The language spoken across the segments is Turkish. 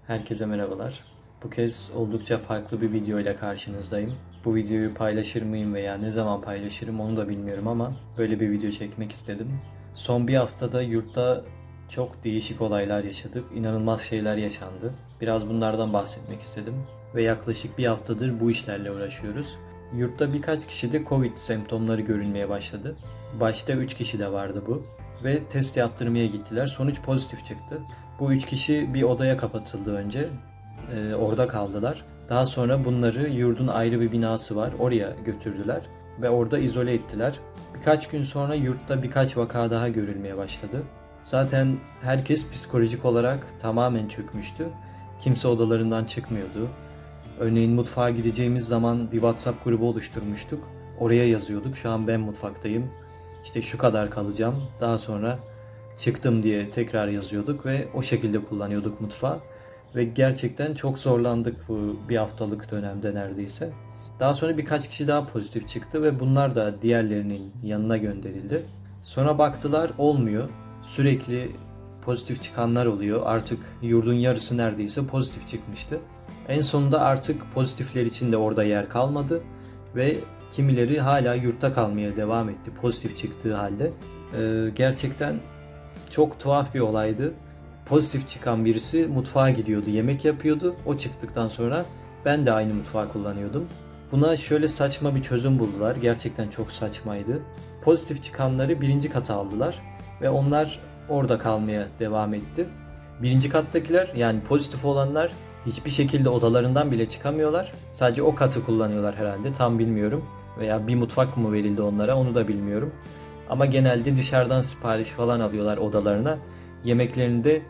Herkese merhabalar. Bu kez oldukça farklı bir video ile karşınızdayım. Bu videoyu paylaşır mıyım veya ne zaman paylaşırım onu da bilmiyorum ama böyle bir video çekmek istedim. Son bir haftada yurtta çok değişik olaylar yaşadık. İnanılmaz şeyler yaşandı. Biraz bunlardan bahsetmek istedim. Ve yaklaşık bir haftadır bu işlerle uğraşıyoruz. Yurtta birkaç kişide Covid semptomları görülmeye başladı. Başta 3 kişi de vardı bu. Ve test yaptırmaya gittiler. Sonuç pozitif çıktı. Bu 3 kişi bir odaya kapatıldı önce. Orada kaldılar. Daha sonra bunları yurdun ayrı bir binası var. Oraya götürdüler ve orada izole ettiler. Birkaç gün sonra yurtta birkaç vaka daha görülmeye başladı. Zaten herkes psikolojik olarak tamamen çökmüştü. Kimse odalarından çıkmıyordu. Örneğin mutfağa gireceğimiz zaman bir WhatsApp grubu oluşturmuştuk. Oraya yazıyorduk. Şu an ben mutfaktayım. İşte şu kadar kalacağım. Daha sonra çıktım diye tekrar yazıyorduk ve o şekilde kullanıyorduk mutfağı. Ve gerçekten çok zorlandık bu bir haftalık dönemde neredeyse. Daha sonra birkaç kişi daha pozitif çıktı ve bunlar da diğerlerinin yanına gönderildi. Sonra baktılar olmuyor. Sürekli pozitif çıkanlar oluyor. Artık yurdun yarısı neredeyse pozitif çıkmıştı. En sonunda artık pozitifler için de orada yer kalmadı ve kimileri hala yurtta kalmaya devam etti pozitif çıktığı halde. Gerçekten çok tuhaf bir olaydı. Pozitif çıkan birisi mutfağa gidiyordu, yemek yapıyordu. O çıktıktan sonra ben de aynı mutfağı kullanıyordum. Buna şöyle saçma bir çözüm buldular. Gerçekten çok saçmaydı. Pozitif çıkanları birinci kata aldılar ve onlar orada kalmaya devam etti. Birinci kattakiler yani pozitif olanlar hiçbir şekilde odalarından bile çıkamıyorlar. Sadece o katı kullanıyorlar herhalde. Tam bilmiyorum. Veya bir mutfak mı verildi onlara onu da bilmiyorum. Ama genelde dışarıdan sipariş falan alıyorlar odalarına. Yemeklerini de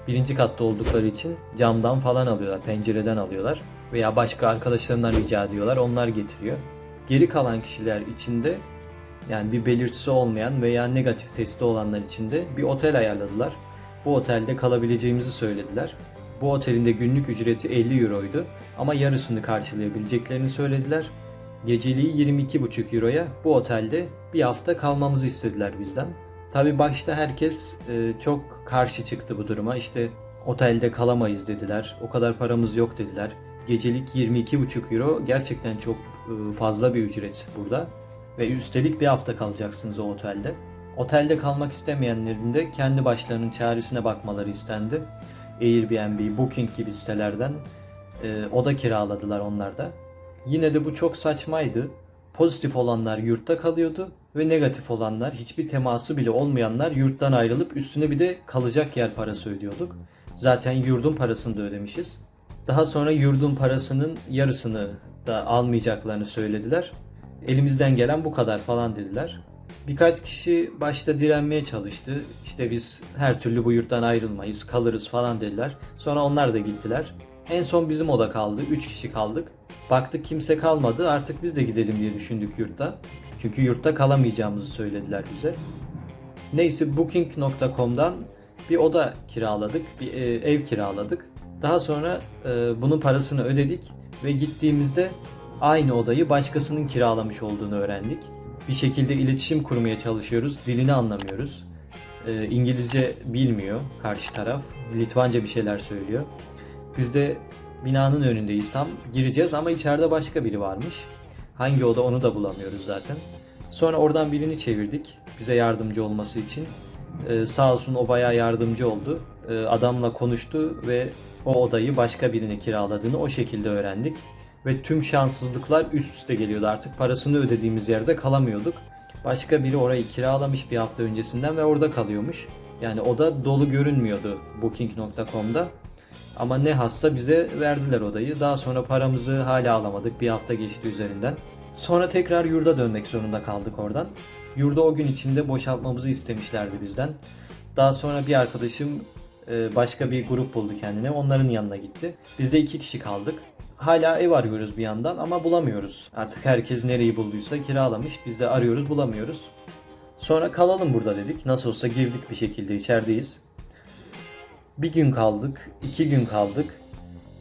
birinci katta oldukları için camdan falan alıyorlar, pencereden alıyorlar. Veya başka arkadaşlarından rica ediyorlar, onlar getiriyor. Geri kalan kişiler içinde yani bir belirtisi olmayan veya negatif testi olanlar için de bir otel ayarladılar. Bu otelde kalabileceğimizi söylediler. Bu otelin de günlük ücreti 50 euroydu ama yarısını karşılayabileceklerini söylediler. Geceliği 22,5 euroya bu otelde bir hafta kalmamızı istediler bizden. Tabii başta herkes çok karşı çıktı bu duruma. İşte otelde kalamayız dediler. O kadar paramız yok dediler. Gecelik 22,5 euro gerçekten çok fazla bir ücret burada. Ve üstelik bir hafta kalacaksınız o otelde. Otelde kalmak istemeyenlerin de kendi başlarının çaresine bakmaları istendi. Airbnb, Booking gibi sitelerden oda kiraladılar onlar da. Yine de bu çok saçmaydı. Pozitif olanlar yurtta kalıyordu ve negatif olanlar, hiçbir teması bile olmayanlar yurttan ayrılıp üstüne bir de kalacak yer parası ödüyorduk. Zaten yurdun parasını da ödemişiz. Daha sonra yurdun parasının yarısını da almayacaklarını söylediler. Elimizden gelen bu kadar falan dediler. Birkaç kişi başta direnmeye çalıştı. İşte biz her türlü bu yurttan ayrılmayız, kalırız falan dediler. Sonra onlar da gittiler. En son bizim oda kaldı. 3 kişi kaldık. Baktık kimse kalmadı. Artık biz de gidelim diye düşündük yurtta. Çünkü yurtta kalamayacağımızı söylediler bize. Neyse Booking.com'dan bir oda kiraladık. Bir ev kiraladık. Daha sonra bunun parasını ödedik ve gittiğimizde aynı odayı başkasının kiralamış olduğunu öğrendik. Bir şekilde iletişim kurmaya çalışıyoruz. Dilini anlamıyoruz. İngilizce bilmiyor karşı taraf. Litvanca bir şeyler söylüyor. Biz de binanın önündeyiz tam. Gireceğiz ama içeride başka biri varmış. Hangi oda onu da bulamıyoruz zaten. Sonra oradan birini çevirdik bize yardımcı olması için. Sağ olsun o bayağı yardımcı oldu. Adamla konuştu ve o odayı başka birine kiraladığını o şekilde öğrendik. Ve tüm şanssızlıklar üst üste geliyordu. Artık parasını ödediğimiz yerde kalamıyorduk. Başka biri orayı kiralamış bir hafta öncesinden ve orada kalıyormuş. Yani oda dolu görünmüyordu Booking.com'da. Ama ne hassa bize verdiler odayı. Daha sonra paramızı hala alamadık. Bir hafta geçti üzerinden. Sonra tekrar yurda dönmek zorunda kaldık oradan. Yurda o gün içinde boşaltmamızı istemişlerdi bizden. Daha sonra bir arkadaşım başka bir grup buldu kendine. Onların yanına gitti. Biz de 2 kişi kaldık. Hala ev arıyoruz bir yandan ama bulamıyoruz. Artık herkes nereyi bulduysa kiralamış. Biz de arıyoruz bulamıyoruz. Sonra kalalım burada dedik. Nasıl olsa girdik bir şekilde içerideyiz. Bir gün kaldık, 2 gün kaldık,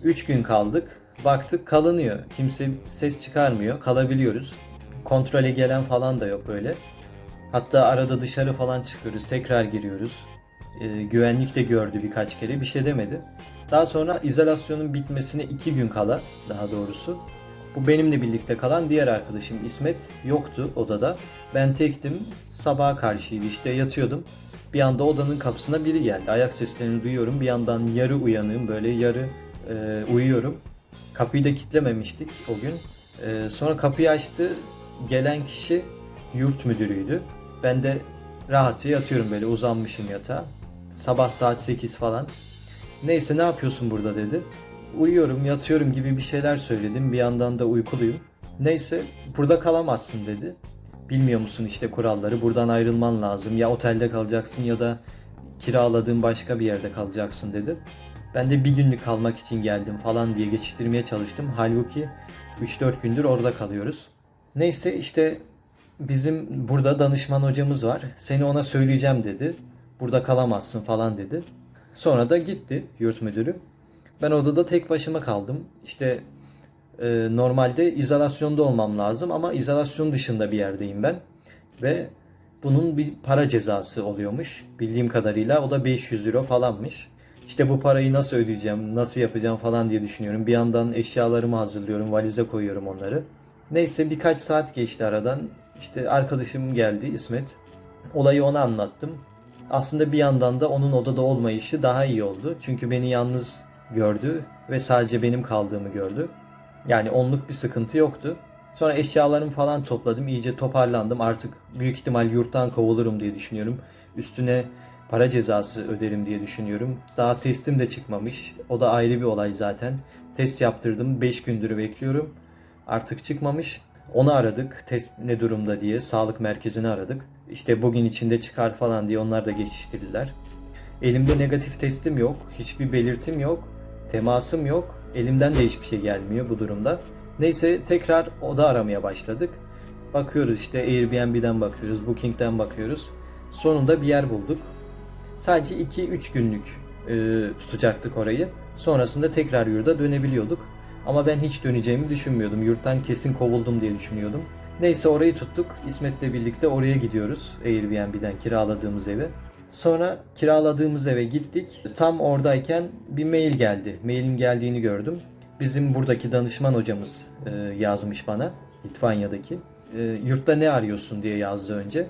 3 gün kaldık. Baktık kalınıyor. Kimse ses çıkarmıyor. Kalabiliyoruz. Kontrole gelen falan da yok böyle. Hatta arada dışarı falan çıkıyoruz. Tekrar giriyoruz. Güvenlik de gördü birkaç kere. Bir şey demedi. Daha sonra izolasyonun bitmesine 2 gün kala, daha doğrusu, bu benimle birlikte kalan diğer arkadaşım İsmet yoktu odada. Ben tektim. Sabaha karşıydı, işte yatıyordum. Bir anda odanın kapısına biri geldi. Ayak seslerini duyuyorum. Bir yandan yarı uyanığım, böyle yarı uyuyorum. Kapıyı da kilitlememiştik o gün. Sonra kapıyı açtı. Gelen kişi yurt müdürüydü. Ben de rahatça yatıyorum, böyle uzanmışım yatağa. Sabah saat 8 falan. Neyse, ne yapıyorsun burada dedi. Uyuyorum, yatıyorum gibi bir şeyler söyledim. Bir yandan da uykuluyum. Neyse, burada kalamazsın dedi. Bilmiyor musun işte kuralları, buradan ayrılman lazım. Ya otelde kalacaksın ya da kiraladığın başka bir yerde kalacaksın dedi. Ben de bir günlük kalmak için geldim falan diye geçiştirmeye çalıştım. Halbuki 3-4 gündür orada kalıyoruz. Neyse, işte bizim burada danışman hocamız var. Seni ona söyleyeceğim dedi. Burada kalamazsın falan dedi. Sonra da gitti yurt müdürü. Ben odada tek başıma kaldım. İşte normalde izolasyonda olmam lazım ama izolasyon dışında bir yerdeyim ben. Ve bunun bir para cezası oluyormuş. Bildiğim kadarıyla o da 500 euro falanmış. İşte bu parayı nasıl ödeyeceğim, nasıl yapacağım falan diye düşünüyorum. Bir yandan eşyalarımı hazırlıyorum, valize koyuyorum onları. Neyse, birkaç saat geçti aradan. İşte arkadaşım geldi, İsmet. Olayı ona anlattım. Aslında bir yandan da onun odada olmayışı daha iyi oldu. Çünkü beni yalnız gördü ve sadece benim kaldığımı gördü. Yani onluk bir sıkıntı yoktu. Sonra eşyalarımı falan topladım. İyice toparlandım. Artık büyük ihtimal yurttan kovulurum diye düşünüyorum. Üstüne para cezası öderim diye düşünüyorum. Daha testim de çıkmamış. O da ayrı bir olay zaten. Test yaptırdım. 5 gündür bekliyorum. Artık çıkmamış. Onu aradık. Test ne durumda diye. Sağlık merkezini aradık. İşte bugün içinde çıkar falan diye onlar da geçiştirdiler. Elimde negatif testim yok. Hiçbir belirtim yok. Temasım yok. Elimden de hiçbir şey gelmiyor bu durumda. Neyse, tekrar oda aramaya başladık. Bakıyoruz işte, Airbnb'den bakıyoruz, Booking'den bakıyoruz. Sonunda bir yer bulduk. Sadece 2-3 günlük tutacaktık orayı. Sonrasında tekrar yurda dönebiliyorduk. Ama ben hiç döneceğimi düşünmüyordum. Yurttan kesin kovuldum diye düşünüyordum. Neyse, orayı tuttuk. İsmet'le birlikte oraya gidiyoruz. Airbnb'den kiraladığımız eve. Sonra kiraladığımız eve gittik. Tam oradayken bir mail geldi. Mailin geldiğini gördüm. Bizim buradaki danışman hocamız yazmış bana. Litvanya'daki. Yurtta ne arıyorsun diye yazdı önce.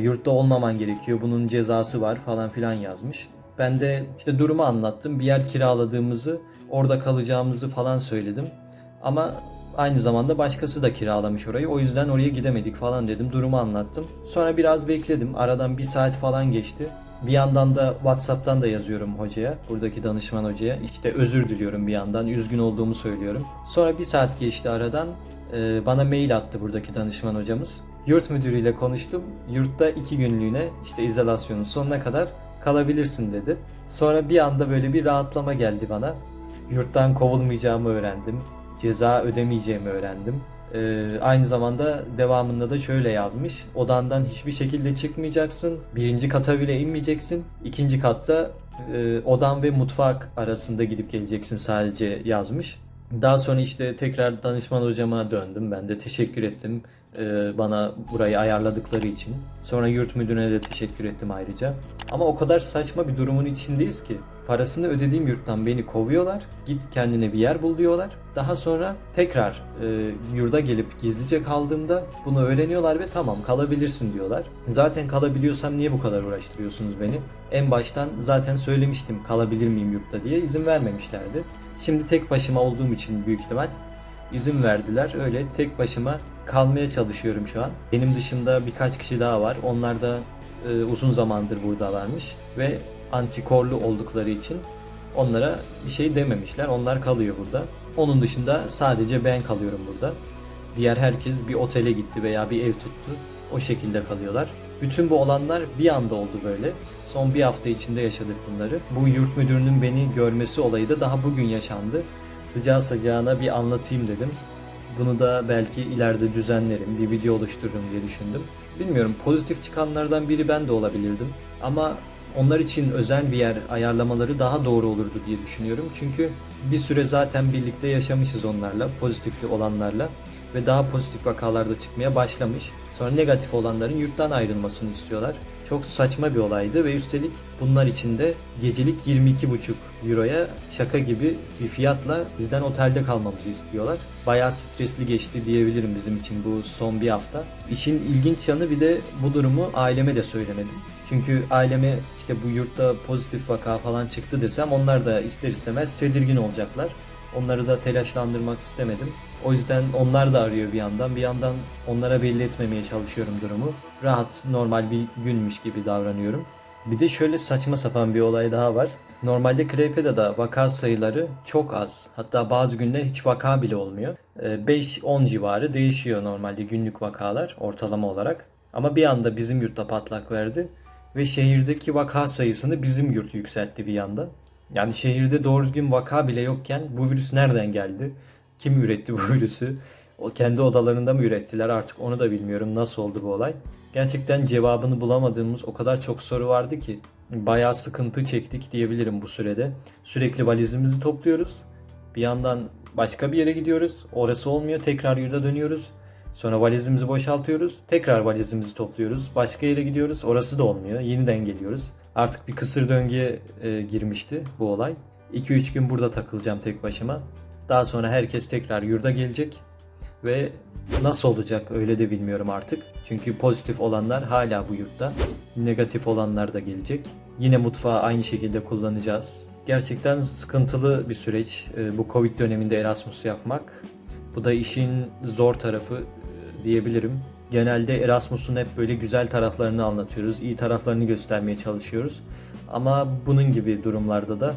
Yurtta olmaman gerekiyor, bunun cezası var falan filan yazmış. Ben de işte durumu anlattım. Bir yer kiraladığımızı, orada kalacağımızı falan söyledim. Ama aynı zamanda başkası da kiralamış orayı. O yüzden oraya gidemedik falan dedim. Durumu anlattım. Sonra biraz bekledim. Aradan 1 saat falan geçti. Bir yandan da WhatsApp'tan da yazıyorum hocaya. Buradaki danışman hocaya. İşte özür diliyorum bir yandan. Üzgün olduğumu söylüyorum. Sonra 1 saat geçti aradan. Bana mail attı buradaki danışman hocamız. Yurt müdürüyle konuştum. Yurtta 2 günlüğüne, işte izolasyonun sonuna kadar kalabilirsin dedi. Sonra bir anda böyle bir rahatlama geldi bana. Yurttan kovulmayacağımı öğrendim. Ceza ödemeyeceğimi öğrendim. Aynı zamanda devamında da şöyle yazmış. Odandan hiçbir şekilde çıkmayacaksın. 1. kata bile inmeyeceksin. 2. katta odan ve mutfak arasında gidip geleceksin sadece yazmış. Daha sonra işte tekrar danışman hocama döndüm. Ben de teşekkür ettim bana burayı ayarladıkları için. Sonra yurt müdürüne de teşekkür ettim ayrıca. Ama o kadar saçma bir durumun içindeyiz ki. Parasını ödediğim yurttan beni kovuyorlar. Git kendine bir yer bul diyorlar. Daha sonra tekrar yurda gelip gizlice kaldığımda bunu öğreniyorlar ve tamam kalabilirsin diyorlar. Zaten kalabiliyorsam niye bu kadar uğraştırıyorsunuz beni? En baştan zaten söylemiştim kalabilir miyim yurtta diye, izin vermemişlerdi. Şimdi tek başıma olduğum için büyük ihtimal izin verdiler. Öyle tek başıma kalmaya çalışıyorum şu an. Benim dışımda birkaç kişi daha var. Onlar da uzun zamandır buradalarmış ve antikorlu oldukları için onlara bir şey dememişler. Onlar kalıyor burada. Onun dışında sadece ben kalıyorum burada. Diğer herkes bir otele gitti veya bir ev tuttu. O şekilde kalıyorlar. Bütün bu olanlar bir anda oldu böyle. Son bir hafta içinde yaşadık bunları. Bu yurt müdürünün beni görmesi olayı da daha bugün yaşandı. Sıcağı sıcağına bir anlatayım dedim. Bunu da belki ileride düzenlerim, bir video oluştururum diye düşündüm. Bilmiyorum, pozitif çıkanlardan biri ben de olabilirdim. Ama onlar için özel bir yer ayarlamaları daha doğru olurdu diye düşünüyorum. Çünkü bir süre zaten birlikte yaşamışız onlarla, pozitifli olanlarla. Ve daha pozitif vakalarda çıkmaya başlamış. Sonra negatif olanların yurttan ayrılmasını istiyorlar. Çok saçma bir olaydı ve üstelik bunlar için de gecelik 22,5 euroya şaka gibi bir fiyatla bizden otelde kalmamızı istiyorlar. Bayağı stresli geçti diyebilirim bizim için bu son bir hafta. İşin ilginç yanı, bir de bu durumu aileme de söylemedim. Çünkü aileme işte bu yurtta pozitif vaka falan çıktı desem onlar da ister istemez tedirgin olacaklar. Onları da telaşlandırmak istemedim. O yüzden onlar da arıyor bir yandan. Bir yandan onlara belli etmemeye çalışıyorum durumu. Rahat, normal bir günmüş gibi davranıyorum. Bir de şöyle saçma sapan bir olay daha var. Normalde Klaipėda'da vaka sayıları çok az. Hatta bazı günler hiç vaka bile olmuyor. 5-10 civarı değişiyor normalde günlük vakalar ortalama olarak. Ama bir anda bizim yurtta patlak verdi. Ve şehirdeki vaka sayısını bizim yurt yükseltti bir anda. Yani şehirde doğru düzgün vaka bile yokken bu virüs nereden geldi? Kim üretti bu virüsü? O kendi odalarında mı ürettiler, artık onu da bilmiyorum. Nasıl oldu bu olay? Gerçekten cevabını bulamadığımız o kadar çok soru vardı ki bayağı sıkıntı çektik diyebilirim bu sürede. Sürekli valizimizi topluyoruz. Bir yandan başka bir yere gidiyoruz. Orası olmuyor. Tekrar yurda dönüyoruz. Sonra valizimizi boşaltıyoruz. Tekrar valizimizi topluyoruz. Başka yere gidiyoruz. Orası da olmuyor. Yeniden geliyoruz. Artık bir kısır döngüye girmişti bu olay. 2-3 gün burada takılacağım tek başıma. Daha sonra herkes tekrar yurda gelecek. Ve nasıl olacak öyle de bilmiyorum artık. Çünkü pozitif olanlar hala bu yurtta. Negatif olanlar da gelecek. Yine mutfağı aynı şekilde kullanacağız. Gerçekten sıkıntılı bir süreç bu Covid döneminde Erasmus yapmak. Bu da işin zor tarafı diyebilirim. Genelde Erasmus'un hep böyle güzel taraflarını anlatıyoruz, iyi taraflarını göstermeye çalışıyoruz. Ama bunun gibi durumlarda da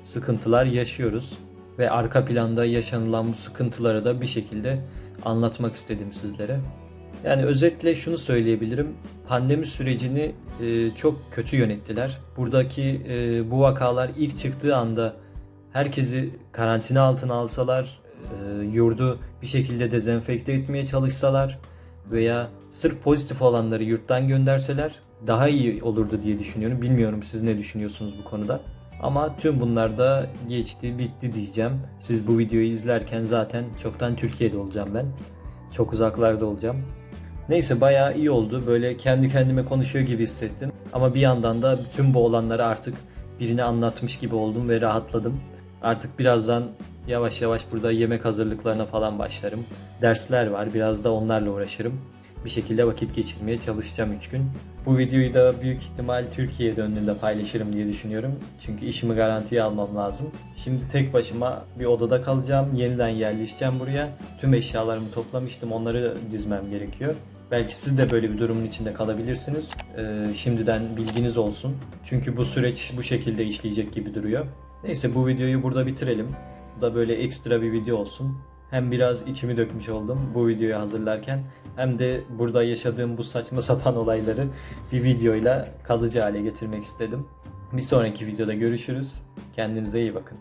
sıkıntılar yaşıyoruz. Ve arka planda yaşanılan bu sıkıntıları da bir şekilde anlatmak istedim sizlere. Yani özetle şunu söyleyebilirim. Pandemi sürecini çok kötü yönettiler. Buradaki bu vakalar ilk çıktığı anda herkesi karantina altına alsalar, yurdu bir şekilde dezenfekte etmeye çalışsalar veya sırf pozitif olanları yurttan gönderseler daha iyi olurdu diye düşünüyorum. Bilmiyorum siz ne düşünüyorsunuz bu konuda. Ama tüm bunlar da geçti, bitti diyeceğim. Siz bu videoyu izlerken zaten çoktan Türkiye'de olacağım ben. Çok uzaklarda olacağım. Neyse, bayağı iyi oldu. Böyle kendi kendime konuşuyor gibi hissettim. Ama bir yandan da bütün bu olanları artık birine anlatmış gibi oldum ve rahatladım. Artık birazdan yavaş yavaş burada yemek hazırlıklarına falan başlarım. Dersler var, biraz da onlarla uğraşırım. Bir şekilde vakit geçirmeye çalışacağım 3 gün. Bu videoyu da büyük ihtimal Türkiye'ye döndüğümde paylaşırım diye düşünüyorum. Çünkü işimi garantiye almam lazım. Şimdi tek başıma bir odada kalacağım. Yeniden yerleşeceğim buraya. Tüm eşyalarımı toplamıştım. Onları dizmem gerekiyor. Belki siz de böyle bir durumun içinde kalabilirsiniz. Şimdiden bilginiz olsun. Çünkü bu süreç bu şekilde işleyecek gibi duruyor. Neyse, bu videoyu burada bitirelim. Bu da böyle ekstra bir video olsun. Hem biraz içimi dökmüş oldum bu videoyu hazırlarken, hem de burada yaşadığım bu saçma sapan olayları bir videoyla kalıcı hale getirmek istedim. Bir sonraki videoda görüşürüz. Kendinize iyi bakın.